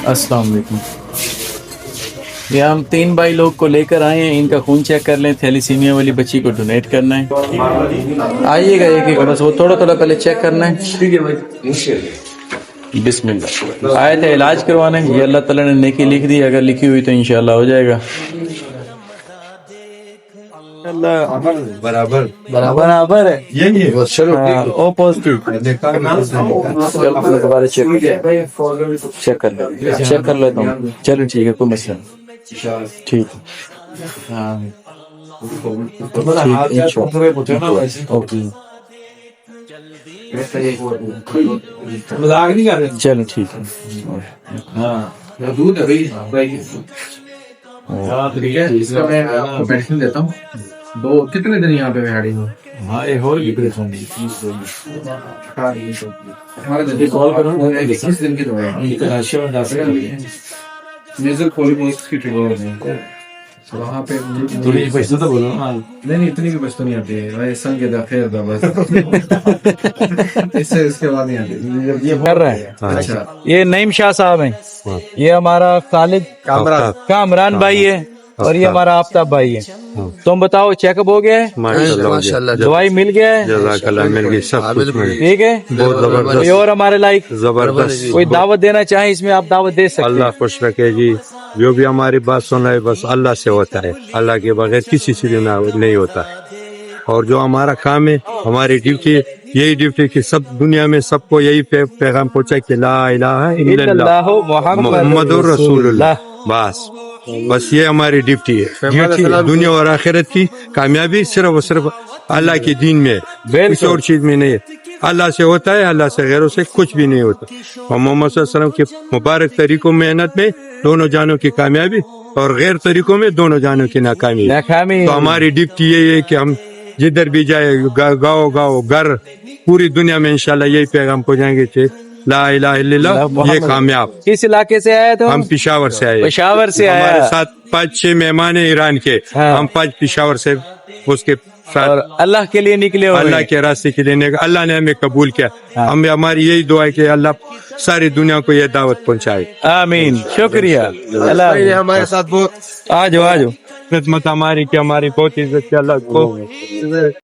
السلام علیکم. یہ ہم 3 بھائی لوگ کو لے کر آئے ہیں. ان کا خون چیک کر لیں. تھیلیسیمیا والی بچی کو ڈونیٹ کرنا ہے. آئیے گا ایک ایک بس وہ تھوڑا تھوڑا پہلے چیک کرنا ہے. بسم اللہ. آئے تھے علاج کروانے. یہ اللہ تعالیٰ نے نیکی لکھ دی. اگر لکھی ہوئی تو انشاءاللہ ہو جائے گا. برابر برابر ہے. یہی ہے. چلو او پازیٹیو. دوبارہ چیک کر لیں. چیک کر لیتا ہوں. چلو ٹھیک ہے, کوئی مسئلہ نہیں. ٹھیک ہے. ہاں اوکے. مذاق نہیں کر رہے. چلو ٹھیک ہے. ہاں دودھ ہے بھائی. ٹھیک ہے, اس کا میں میڈیسن دیتا ہوں. کتنے دن یہاں پہ بیٹھے ہو؟ ہاں یہ ہو گئی. کال کرو. 21 دن کی دوائی میزل پولیموس کی ٹریٹمنٹ ہے وہاں پہ. تھوڑی پیسہ تو بولو نا. نہیں اتنی بھی بچ تو نہیں آتی ہے. سنگ دا پھر دا بس اس کے بعد نہیں آتی. یہ کر رہے ہیں. اچھا یہ نعیم شاہ صاحب ہیں. یہ ہمارا خالد کامران بھائی ہے. اور یہ ہمارا آفتاب بھائی ہے. تم بتاؤ چیک اپ ہو گیا ہے؟ ماشاءاللہ دوائی مل گیا ہے؟ جزاک اللہ مل گئی سب کچھ مل گئی. ٹھیک ہے. بہت کوئی زبردست اور ہمارے لائق زبردست. کوئی دعوت دینا چاہیں اس میں آپ دعوت دے سکتے ہیں. اللہ خوش رکھے جی. جو بھی ہماری بات سن رہے بس اللہ سے ہوتا ہے. اللہ کے بغیر کسی سے بھی نہیں ہوتا. اور جو ہمارا کام ہے ہماری ڈیوٹی یہی ڈیوٹی کہ سب دنیا میں سب کو یہی پیغام پہنچا کہ لا الہ الا اللہ محمد رسول اللہ. بس یہ ہماری ڈیوٹی ہے. دنیا اور آخرت کی کامیابی صرف اور صرف اللہ کے دین میں, کسی اور چیز میں نہیں ہے. اللہ سے ہوتا ہے, اللہ سے غیروں سے کچھ بھی نہیں ہوتا. اور محمد صلی اللہ علیہ وسلم کے مبارک طریقوں محنت میں دونوں جانوں کی کامیابی اور غیر طریقوں میں دونوں جانوں کی ناکامی. تو ہماری ڈیوٹی یہ ہے کہ ہم جدھر بھی جائے گاؤں گھر پوری دنیا میں انشاءاللہ یہی پیغام پہنچائیں گے کہ لا الہ الا اللہ یہ کامیاب. کس علاقے سے آئے تو ہم پشاور سے آئے. پشاور سے آئے. ہمارے ساتھ 5-6 مہمان ہیں ایران کے. ہم 5 پشاور سے اس کے ساتھ اور اللہ کے لیے نکلے ہوئے. اللہ کے راستے کے لیے اللہ نے ہمیں قبول کیا. ہماری یہی دعا ہے کہ اللہ ساری دنیا کو یہ دعوت پہنچائے. آمین. شکریہ. اللہ ہمارے ساتھ بہت آ جاؤ خدمت ہماری کی ہماری بہت عزت کی. اللہ کو